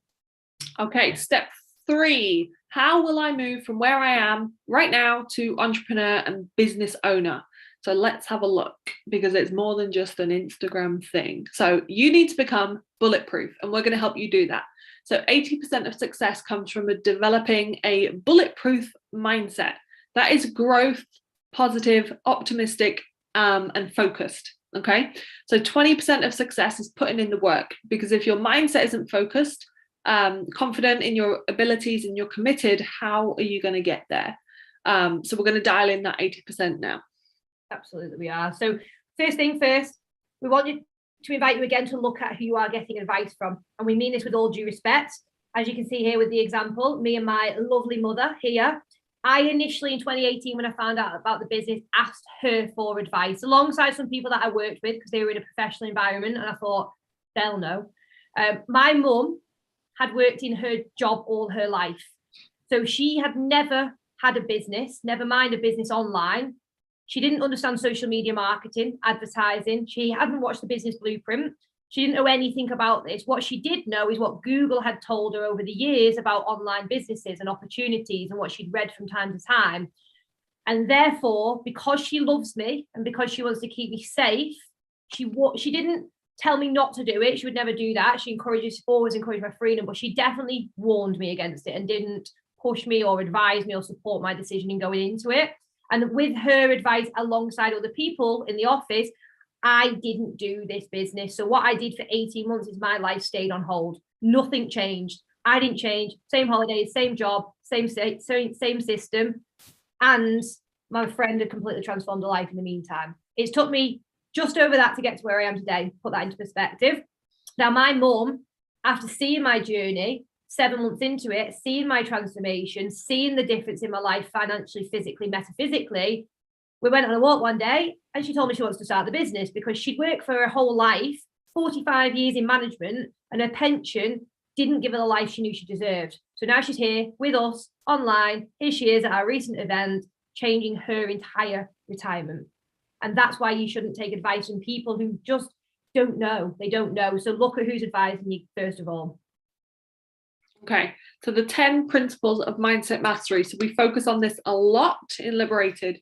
Okay, step 3. How will I move from where I am right now to entrepreneur and business owner? So let's have a look, because it's more than just an Instagram thing. So you need to become bulletproof, and we're going to help you do that. So 80% of success comes from developing a bulletproof mindset that is growth, positive, optimistic, and focused. Okay, so 20% of success is putting in the work, because if your mindset isn't focused, confident in your abilities, and you're committed, how are you going to get there? So we're going to dial in that 80% now. Absolutely, we are. So first thing first, we want you to invite you again to look at who you are getting advice from. And we mean this with all due respect. As you can see here with the example, me and my lovely mother here, I initially in 2018, when I found out about the business, asked her for advice alongside some people that I worked with because they were in a professional environment. And I thought, they'll know. My mum had worked in her job all her life. So she had never had a business, never mind a business online. She didn't understand social media marketing, advertising. She hadn't watched the business blueprint. She didn't know anything about this. What she did know is what Google had told her over the years about online businesses and opportunities, and what she'd read from time to time. And therefore, because she loves me and because she wants to keep me safe, she didn't tell me not to do it. She would never do that. She always encouraged my freedom, but she definitely warned me against it and didn't push me or advise me or support my decision in going into it. And with her advice alongside other people in the office, I didn't do this business. So what I did for 18 months is my life stayed on hold. Nothing changed. I didn't change. Same holidays, same job, same system. And my friend had completely transformed her life in the meantime. It's took me just over that to get to where I am today. Put that into perspective. Now, my mum, after seeing my journey, 7 months into it, seeing my transformation, seeing the difference in my life financially, physically, metaphysically, we went on a walk one day and she told me she wants to start the business because she'd worked for her whole life, 45 years in management, and her pension didn't give her the life she knew she deserved. So now she's here with us online. Here she is at our recent event, changing her entire retirement. And that's why you shouldn't take advice from people who just don't know. They don't know. So look at who's advising you first of all. Okay, so the 10 principles of mindset mastery. So we focus on this a lot in Liberated.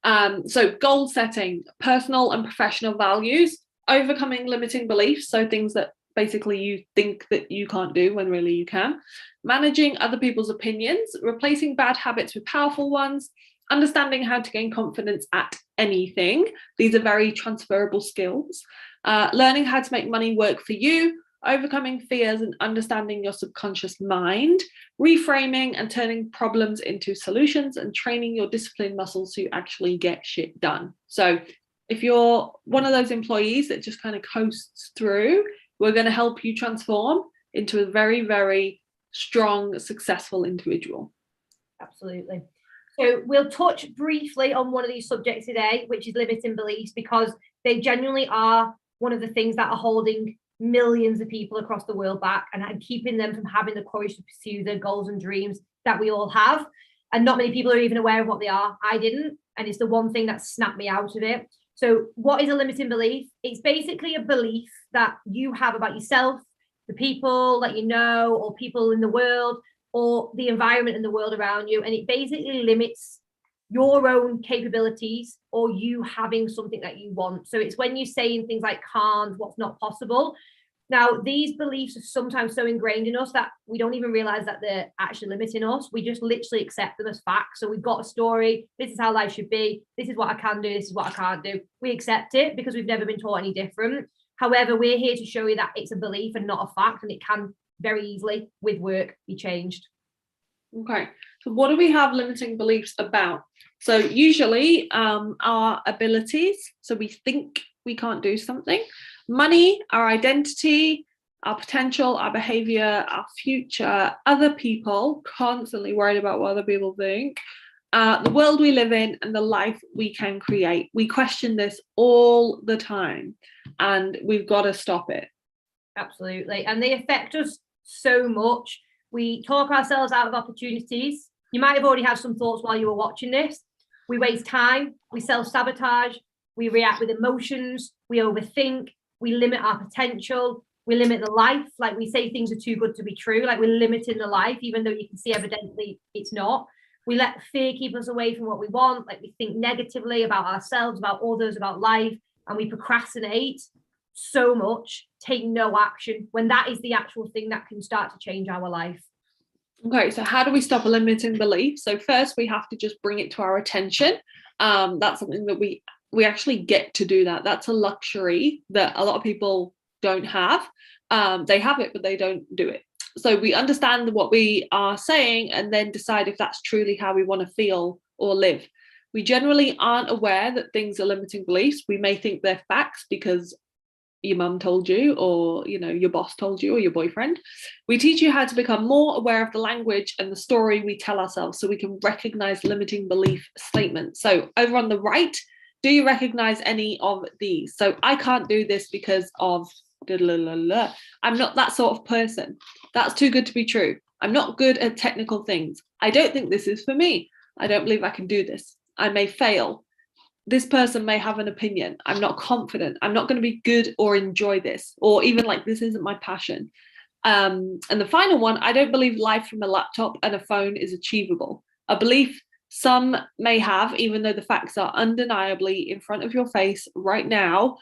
So goal setting, personal and professional values, overcoming limiting beliefs. So things that basically you think that you can't do when really you can. Managing other people's opinions, replacing bad habits with powerful ones, understanding how to gain confidence at anything. These are very transferable skills. Learning how to make money work for you, overcoming fears and understanding your subconscious mind, reframing and turning problems into solutions, and training your discipline muscles so you actually get shit done. So if you're one of those employees that just kind of coasts through, we're going to help you transform into a very, very strong, successful individual. Absolutely. So we'll touch briefly on one of these subjects today, which is limiting beliefs, because they genuinely are one of the things that are holding millions of people across the world back and keeping them from having the courage to pursue their goals and dreams that we all have. And not many people are even aware of what they are. I didn't. And it's the one thing that snapped me out of it. So what is a limiting belief? It's basically a belief that you have about yourself, the people that you know, or people in the world, or the environment in the world around you. And it basically limits your own capabilities or you having something that you want. So it's when you're saying things like can't, what's not possible. Now, these beliefs are sometimes so ingrained in us that we don't even realize that they're actually limiting us. We just literally accept them as facts. So we've got a story. This is how life should be. This is what I can do. This is what I can't do. We accept it because we've never been taught any different. However, we're here to show you that it's a belief and not a fact, and it can very easily, with work, be changed. Okay, so what do we have limiting beliefs about? So usually our abilities, so we think we can't do something, money, our identity, our potential, our behavior, our future, other people, constantly worried about what other people think, the world we live in, and the life we can create. We question this all the time, and we've got to stop it. Absolutely. And they affect us so much. We talk ourselves out of opportunities. You might have already had some thoughts while you were watching this. We waste time, we self-sabotage, we react with emotions, we overthink, we limit our potential, we limit the life. Like we say things are too good to be true, like we're limiting the life, even though you can see evidently it's not. We let fear keep us away from what we want. Like we think negatively about ourselves, about others, about life, and we procrastinate so much, take no action, when that is the actual thing that can start to change our life. Okay, so how do we stop a limiting belief? So first we have to just bring it to our attention. That's something that we actually get to do that. That's a luxury that a lot of people don't have. They have it, but they don't do it. So we understand what we are saying and then decide if that's truly how we want to feel or live. We generally aren't aware that things are limiting beliefs. We may think they're facts because your mum told you, or your boss told you, or your boyfriend. We teach you how to become more aware of the language and the story we tell ourselves so we can recognize limiting belief statements. So over on the right, do you recognize any of these? So I can't do this because of I'm not that sort of person. That's too good to be true. I'm not good at technical things. I don't think this is for me. I don't believe I can do this. I may fail. This person may have an opinion. I'm not confident. I'm not going to be good or enjoy this, or even like this isn't my passion. And the final one, I don't believe life from a laptop and a phone is achievable. A belief some may have, even though the facts are undeniably in front of your face right now.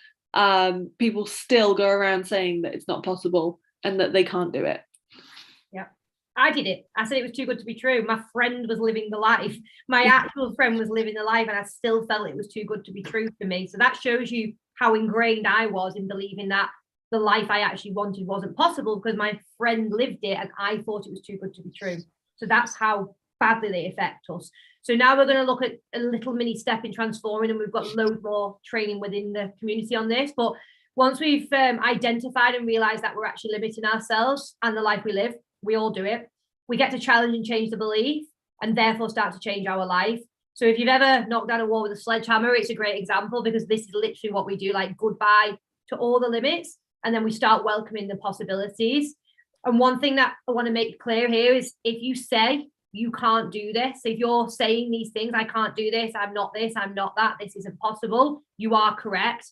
People still go around saying that it's not possible and that they can't do it. Yeah, I did it. I said it was too good to be true. My friend was living the life. My actual friend was living the life, and I still felt it was too good to be true for me. So that shows you how ingrained I was in believing that the life I actually wanted wasn't possible because my friend lived it and I thought it was too good to be true. So that's how badly they affect us. So now we're going to look at a little mini step in transforming, and we've got loads more training within the community on this. But once we've identified and realized that we're actually limiting ourselves and the life we live, we all do it. We get to challenge and change the belief and therefore start to change our life. So if you've ever knocked down a wall with a sledgehammer, it's a great example because this is literally what we do, like goodbye to all the limits. And then we start welcoming the possibilities. And one thing that I want to make clear here is if you say you can't do this, if you're saying these things, I can't do this, I'm not this, I'm not that, this isn't possible, you are correct.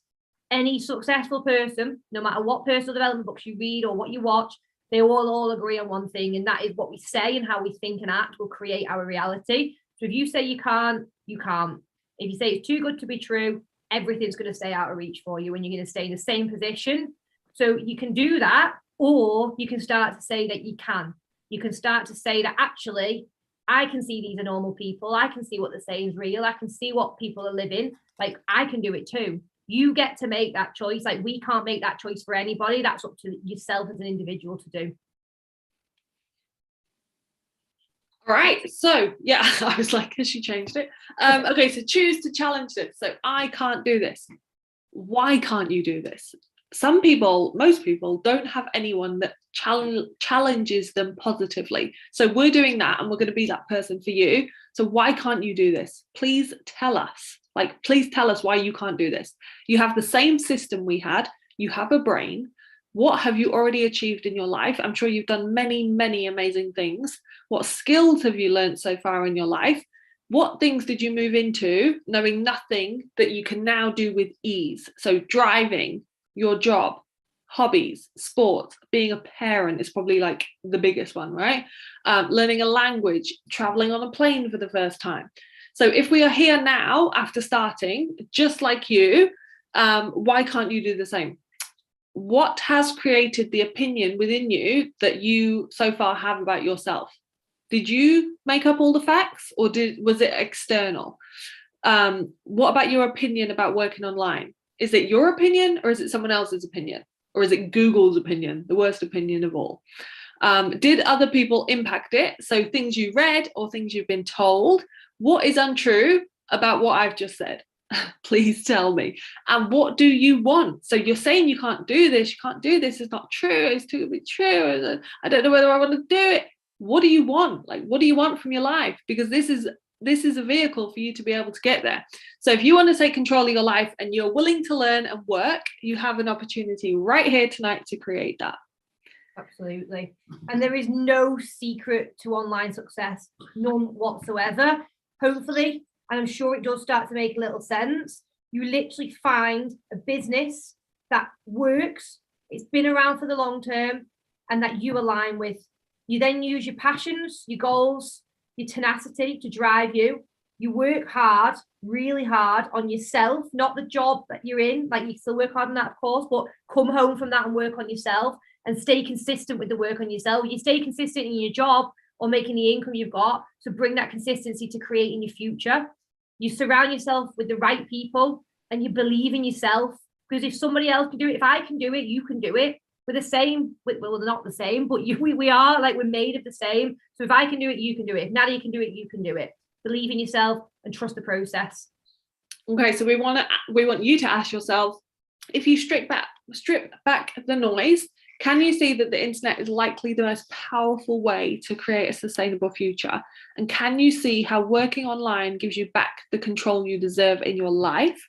Any successful person, no matter what personal development books you read or what you watch, they all agree on one thing, and that is what we say and how we think and act will create our reality. So if you say you can't, you can't. If you say it's too good to be true, everything's going to stay out of reach for you and you're going to stay in the same position. So you can do that, or you can start to say that you can. You can start to say that actually, I can see these are normal people. I can see what they're saying is real. I can see what people are living. Like, I can do it too. You get to make that choice. Like, we can't make that choice for anybody. That's up to yourself as an individual to do. All right. So, yeah, I was like, has she changed it? Okay, so choose to challenge this. So I can't do this. Why can't you do this? Some people, most people, don't have anyone that challenges them positively. So we're doing that, and we're going to be that person for you. So why can't you do this? Please tell us. Like, please tell us why you can't do this. You have the same system we had. You have a brain. What have you already achieved in your life? I'm sure you've done many, many amazing things. What skills have you learned so far in your life? What things did you move into knowing nothing that you can now do with ease? So driving, your job, hobbies, sports, being a parent is probably like the biggest one, right? Learning a language, traveling on a plane for the first time. So if we are here now after starting, just like you, why can't you do the same? What has created the opinion within you that you so far have about yourself? Did you make up all the facts, or was it external? What about your opinion about working online? Is it your opinion, or is it someone else's opinion? Or is it Google's opinion, the worst opinion of all? Did other people impact it? So things you read or things you've been told. What is untrue about what I've just said? Please tell me. And what do you want? So you're saying you can't do this, it's not true, it's too good to be true, I don't know whether I want to do it. What do you want? Like, what do you want from your life? Because this is a vehicle for you to be able to get there. So if you want to take control of your life and you're willing to learn and work, you have an opportunity right here tonight to create that. Absolutely. And there is no secret to online success, none whatsoever. Hopefully, and I'm sure it does start to make a little sense, you literally find a business that works, it's been around for the long term, and that you align with. You then use your passions, your goals, your tenacity to drive you. You work hard, really hard on yourself, not the job that you're in. Like, you still work hard on that, of course, but come home from that and work on yourself and stay consistent with the work on yourself. You stay consistent in your job or making the income you've got, so bring that consistency to creating your future. You surround yourself with the right people and you believe in yourself, because if somebody else can do it, if I can do it, you can do it. We're the same. Well, they're not the same, but we are, like, we're made of the same. So if I can do it, you can do it. If Nadia can do it, you can do it. Believe in yourself and trust the process. Okay, so we want you to ask yourself, if you strip back the noise, can you see that the internet is likely the most powerful way to create a sustainable future? And can you see how working online gives you back the control you deserve in your life?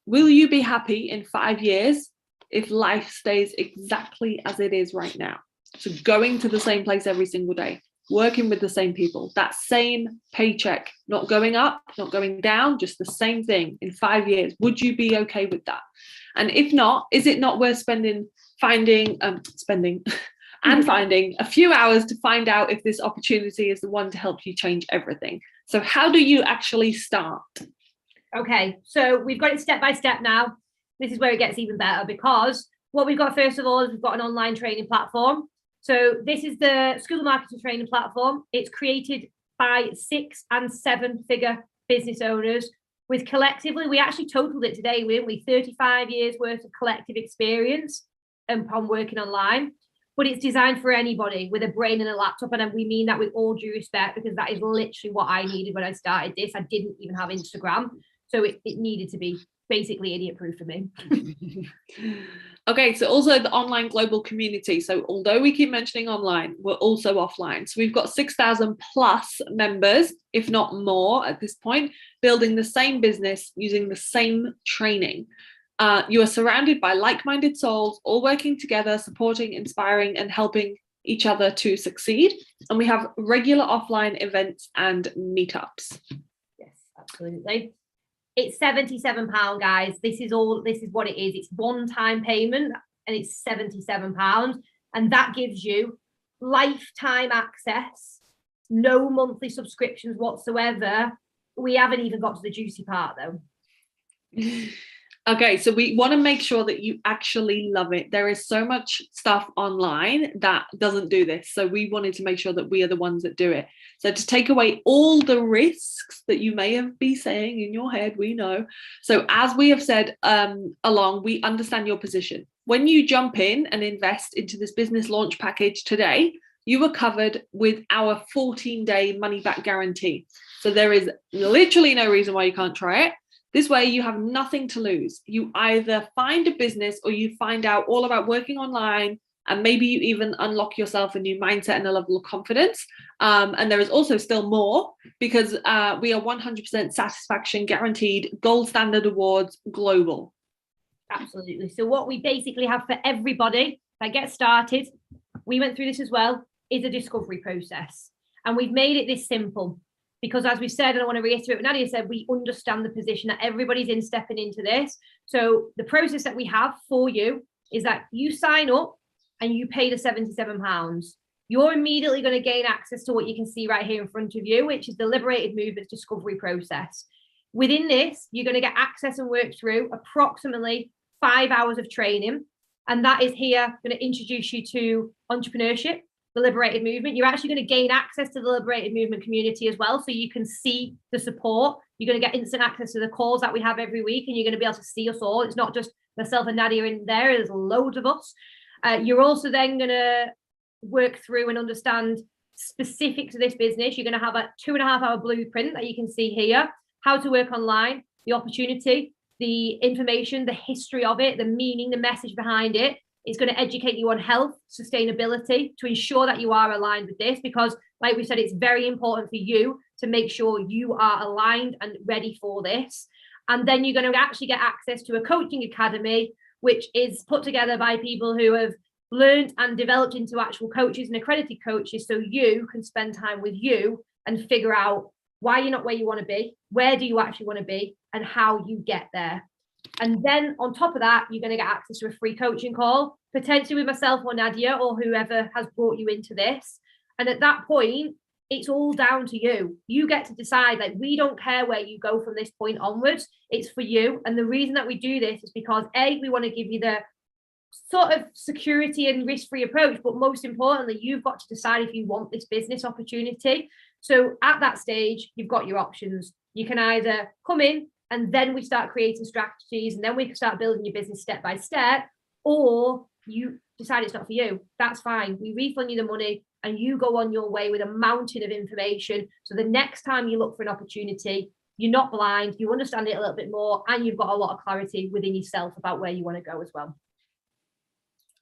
Will you be happy in 5 years if life stays exactly as it is right now? So going to the same place every single day, working with the same people, that same paycheck, not going up, not going down, just the same thing in 5 years. Would you be okay with that? And if not, is it not worth finding a few hours to find out if this opportunity is the one to help you change everything? So how do you actually start? Okay, so we've got it step by step now. This is where it gets even better, because what we've got first of all is we've got an online training platform. So this is the School of Marketing training platform. It's created by 6 and 7 figure business owners with collectively, we actually totaled it today, didn't we? 35 years worth of collective experience upon working online. But it's designed for anybody with a brain and a laptop. And we mean that with all due respect, because that is literally what I needed when I started this. I didn't even have Instagram. So it needed to be basically idiot proof for me. Okay, so also the online global community. So although we keep mentioning online, we're also offline. So we've got 6,000 plus members, if not more at this point, building the same business using the same training. You are surrounded by like-minded souls, all working together, supporting, inspiring, and helping each other to succeed. And we have regular offline events and meetups. Yes, absolutely. It's £77, guys. This is what it is. It's one-time payment and it's £77. And that gives you lifetime access, no monthly subscriptions whatsoever. We haven't even got to the juicy part though. Okay, so we want to make sure that you actually love it. There is so much stuff online that doesn't do this. So we wanted to make sure that we are the ones that do it. So to take away all the risks that you may have been saying in your head, we know. So as we have said along, we understand your position. When you jump in and invest into this business launch package today, you are covered with our 14-day money back guarantee. So there is literally no reason why you can't try it. This way you have nothing to lose. You either find a business or you find out all about working online, and maybe you even unlock yourself a new mindset and a level of confidence. And there is also still more, because we are 100% satisfaction guaranteed, gold standard awards global. Absolutely. So what we basically have for everybody that gets started, we went through this as well, is a discovery process. And we've made it this simple. Because as we said, and I want to reiterate what Nadia said, we understand the position that everybody's in stepping into this. So the process that we have for you is that you sign up and you pay the £77. You're immediately going to gain access to what you can see right here in front of you, which is the Liberated Movements discovery process. Within this, you're going to get access and work through approximately 5 hours of training. And that is here going to introduce you to entrepreneurship, the Liberated Movement. You're actually going to gain access to the Liberated Movement community as well, so you can see the support. You're going to get instant access to the calls that we have every week, and you're going to be able to see us all. It's not just myself and Nadia in there, there's loads of us. You're also then going to work through and understand specific to this business. You're going to have a 2.5-hour blueprint that you can see here, how to work online, the opportunity, the information, the history of it, the meaning, the message behind it. It's going to educate you on health, sustainability, to ensure that you are aligned with this, because like we said, it's very important for you to make sure you are aligned and ready for this. And then you're going to actually get access to a coaching academy, which is put together by people who have learned and developed into actual coaches and accredited coaches, so you can spend time with you and figure out why you're not where you want to be, where do you actually want to be, and how you get there. And then on top of that, you're going to get access to a free coaching call, potentially with myself or Nadia or whoever has brought you into this. And at that point, it's all down to you. You get to decide. Like, we don't care where you go from this point onwards. It's for you. And the reason that we do this is because A, we want to give you the sort of security and risk-free approach, but most importantly, you've got to decide if you want this business opportunity. So at that stage, you've got your options. You can either come in and then we start creating strategies and then we can start building your business step by step, or you decide it's not for you. That's fine. We refund you the money and you go on your way with a mountain of information. So the next time you look for an opportunity, you're not blind, you understand it a little bit more, and you've got a lot of clarity within yourself about where you want to go as well.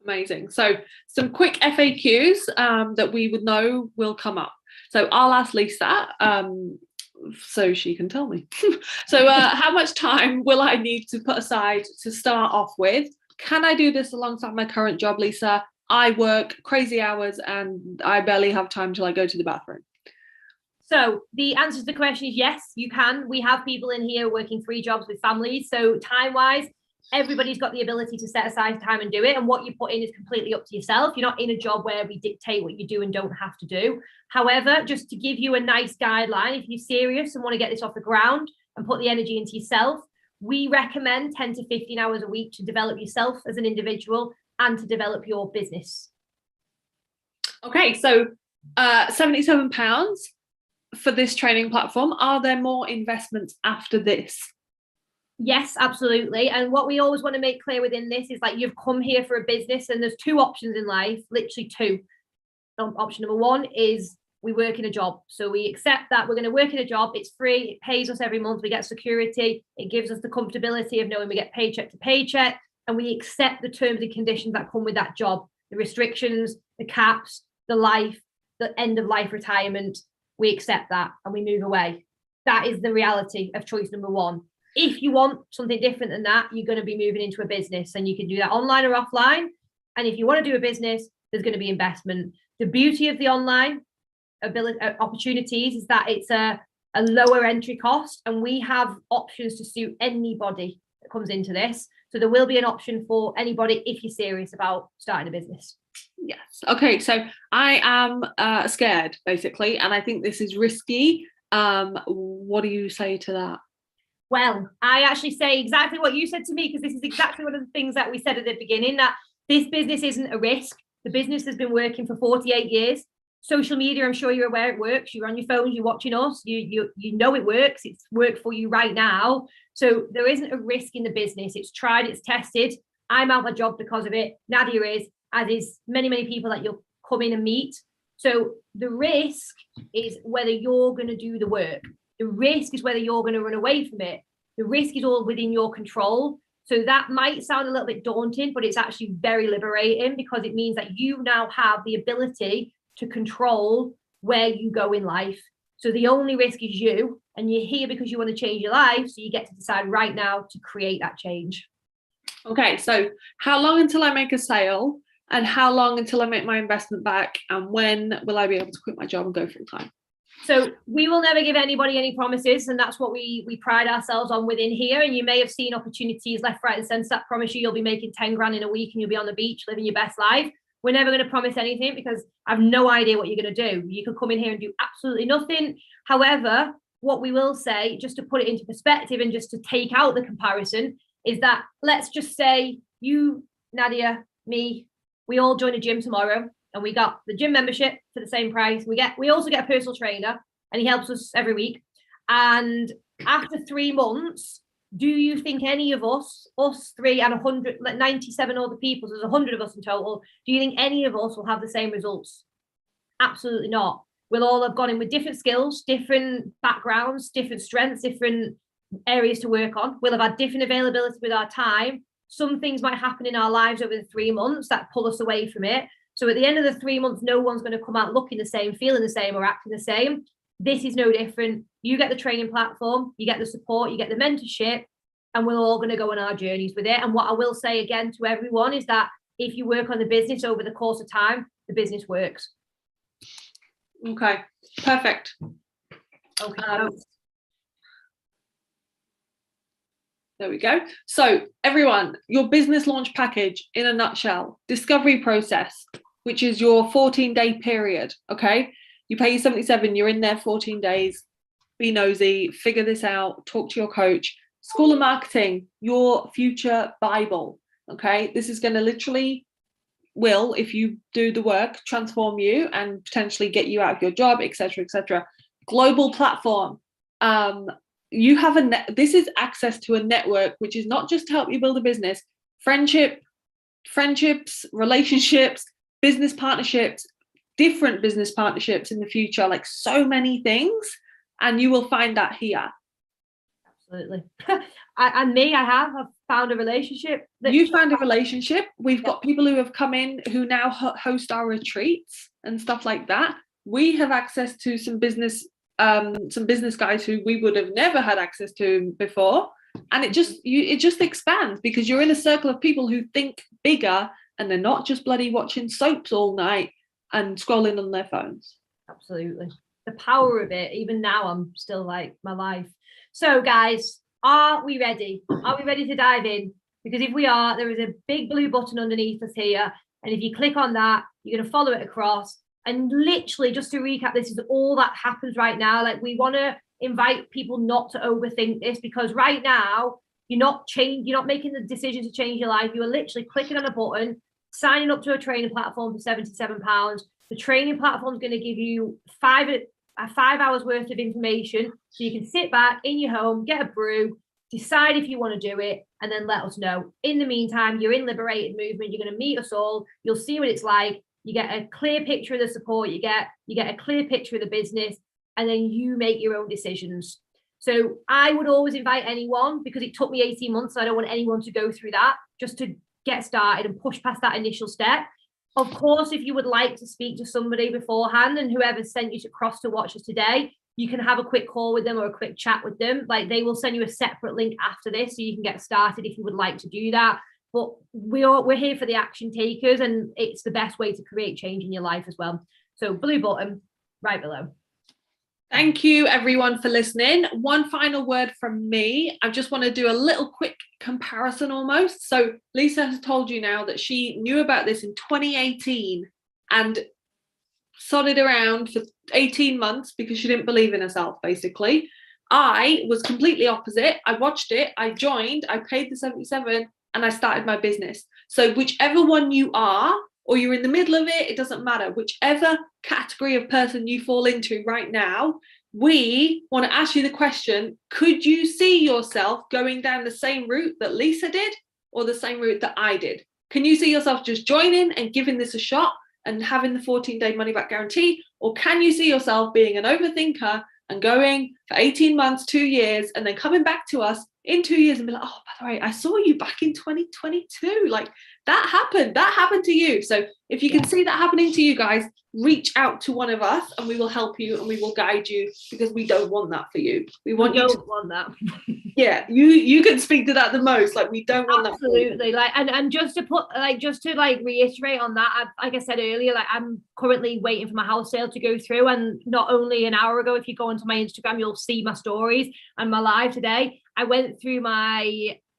Amazing. So some quick FAQs that we would know will come up. So I'll ask Lisa so she can tell me. So how much time will I need to put aside to start off with? Can I do this alongside my current job, Lisa? I work crazy hours and I barely have time till I go to the bathroom. So the answer to the question is yes, you can. We have people in here working 3 jobs with families. So time-wise, everybody's got the ability to set aside time and do it. And what you put in is completely up to yourself. You're not in a job where we dictate what you do and don't have to do. However, just to give you a nice guideline, if you're serious and want to get this off the ground and put the energy into yourself, we recommend 10 to 15 hours a week to develop yourself as an individual and to develop your business. Okay, so £77 for this training platform. Are there more investments after this? Yes, absolutely. And what we always want to make clear within this is, like, you've come here for a business and there's 2 options in life, literally 2. Option number 1 is we work in a job. So we accept that we're going to work in a job. It's free. It pays us every month. We get security. It gives us the comfortability of knowing we get paycheck to paycheck. And we accept the terms and conditions that come with that job, the restrictions, the caps, the life, the end of life retirement. We accept that and we move away. That is the reality of choice number 1. If you want something different than that, you're going to be moving into a business, and you can do that online or offline. And if you want to do a business, there's going to be investment. The beauty of the online opportunities is that it's a lower entry cost, and we have options to suit anybody that comes into this. So there will be an option for anybody if you're serious about starting a business. Yes. Okay. So I am scared, basically, and I think this is risky. What do you say to that? Well, I actually say exactly what you said to me, because this is exactly one of the things that we said at the beginning, that this business isn't a risk. The business has been working for 48 years. Social media, I'm sure you're aware it works. You're on your phones, you're watching us, you know it works. It's worked for you right now. So there isn't a risk in the business. It's tried, it's tested. I'm out my job because of it. Nadia is, as is many, many people that you'll come in and meet. So the risk is whether you're going to do the work. The risk is whether you're going to run away from it. The risk is all within your control. So that might sound a little bit daunting, but it's actually very liberating, because it means that you now have the ability to control where you go in life. So the only risk is you, and you're here because you want to change your life. So you get to decide right now to create that change. Okay, so how long until I make a sale, and how long until I make my investment back, and when will I be able to quit my job and go full time? So we will never give anybody any promises, and that's what we pride ourselves on within here. And you may have seen opportunities left, right, and centre that promise you'll be making 10 grand in a week and you'll be on the beach living your best life. We're never going to promise anything, because I have no idea what you're going to do. You could come in here and do absolutely nothing. However, what we will say, just to put it into perspective and just to take out the comparison, is that let's just say you, Nadia, me, we all join a gym tomorrow, and we got the gym membership for the same price. We also get a personal trainer, and he helps us every week. And after 3 months, do you think any of us 3 and 197 other people, so there's 100 of us in total, do you think any of us will have the same results? Absolutely not. We'll all have gone in with different skills, different backgrounds, different strengths, different areas to work on. We'll have had different availability with our time. Some things might happen in our lives over the 3 months that pull us away from it. So at the end of the 3 months, no one's going to come out looking the same, feeling the same, or acting the same. This is no different. You get the training platform, you get the support, you get the mentorship, and we're all going to go on our journeys with it. And what I will say again to everyone is that if you work on the business over the course of time, the business works. Okay, perfect. Okay. There we go. So everyone, your business launch package in a nutshell, discovery process, which is your 14-day period. Okay. You pay your 77, you're in there 14 days, be nosy, figure this out, talk to your coach. School of Marketing, your future Bible. Okay. This is going to literally will, if you do the work, transform you and potentially get you out of your job, etc., etc. Global platform. You have this is access to a network, which is not just to help you build a business, friendships, relationships, business partnerships, different business partnerships in the future, like so many things. And you will find that here. Absolutely. I've found a relationship. You found a relationship. We've got people who have come in who now host our retreats and stuff like that. We have access to some business guys who we would have never had access to before. And it just expands because you're in a circle of people who think bigger and they're not just bloody watching soaps all night and scrolling on their phones. Absolutely. The power of it, even now, I'm still like my life. So guys, are we ready? Are we ready to dive in? Because if we are, there is a big blue button underneath us here. And if you click on that, you're going to follow it across. And literally, just to recap, this is all that happens right now. Like, we want to invite people not to overthink this, because right now, you're not making the decision to change your life. You are literally clicking on a button, signing up to a training platform for £77. The training platform is going to give you 5 hours worth of information, so you can sit back in your home, get a brew, decide if you want to do it, and then let us know. In the meantime, you're in Liberated Movement. You're going to meet us all. You'll see what it's like. You get a clear picture of the support you get a clear picture of the business, and then you make your own decisions. So I would always invite anyone, because it took me 18 months. So I don't want anyone to go through that, just to get started and push past that initial step. Of course, if you would like to speak to somebody beforehand, and whoever sent you across to watch us today, you can have a quick call with them or a quick chat with them. Like, they will send you a separate link after this, so you can get started if you would like to do that. But we're here for the action takers, and it's the best way to create change in your life as well. So blue button right below. Thank you everyone for listening. One final word from me. I just want to do a little quick comparison almost. So Lisa has told you now that she knew about this in 2018 and sodded around for 18 months because she didn't believe in herself, basically. I was completely opposite. I watched it, I joined, I paid the 77, and I started my business. So whichever one you are, or you're in the middle of it, it doesn't matter. Whichever category of person you fall into right now, we want to ask you the question, could you see yourself going down the same route that Lisa did, or the same route that I did? Can you see yourself just joining and giving this a shot and having the 14-day money back guarantee? Or can you see yourself being an overthinker and going for 18 months, 2 years, and then coming back to us in 2 years and be like, oh, by the way, I saw you back in 2022. Like, that happened to you. So if you can see that happening to you guys, reach out to one of us and we will help you and we will guide you, because we don't want that for you. We want you to want that. Yeah, you can speak to that the most. Like, we don't want absolutely. Like, and just to reiterate on that, like I said earlier, like, I'm currently waiting for my house sale to go through, and not only an hour ago, if you go onto my Instagram, you'll see my stories and my live today. I went through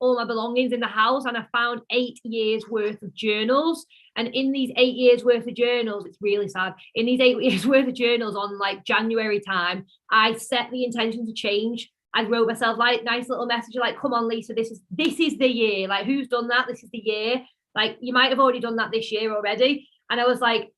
all my belongings in the house, and I found 8 years worth of journals. And in these 8 years worth of journals, it's really sad. In these 8 years worth of journals, on like January time, I set the intention to change. I wrote myself like nice little message like, come on, Lisa, this is the year. Like, who's done that? This is the year. Like, you might have already done that this year already. And I was like,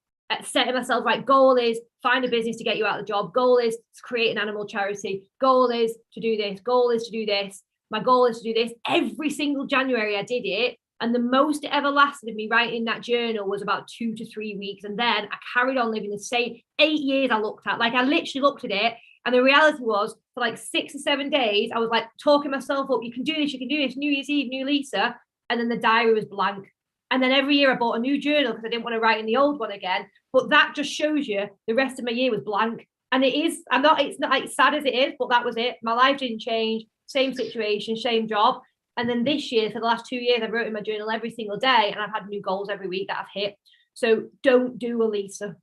setting myself, right, goal is find a business to get you out of the job. Goal is to create an animal charity. Goal is to do this. Goal is to do this. My goal is to do this. Every single January I did it. And the most it ever lasted of me writing that journal was about 2 to 3 weeks. And then I carried on living the same 8 years I looked at. Like, I literally looked at it. And the reality was, for like 6 or 7 days, I was like talking myself up. You can do this. You can do this. New Year's Eve, new Lisa. And then the diary was blank. And then every year I bought a new journal because I didn't want to write in the old one again. But that just shows you the rest of my year was blank. And it's not like sad as it is, but that was it. My life didn't change. Same situation, same job. And then this year, for the last 2 years, I've wrote in my journal every single day, and I've had new goals every week that I've hit. So don't do Elisa.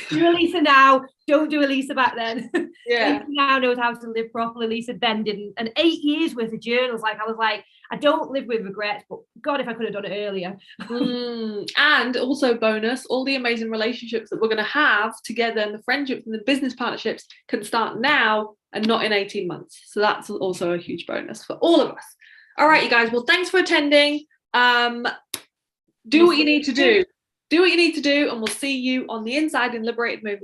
Do Elisa now. Don't do Elisa back then. Yeah. Elisa now knows how to live properly. Elisa then didn't. And 8 years worth of journals. Like I was like, I don't live with regrets, but God, if I could have done it earlier. And also bonus, all the amazing relationships that we're going to have together and the friendships and the business partnerships can start now and not in 18 months. So that's also a huge bonus for all of us. All right, you guys. Well, thanks for attending. Do what you need to do. Do what you need to do, and we'll see you on the inside in Liberated Movement.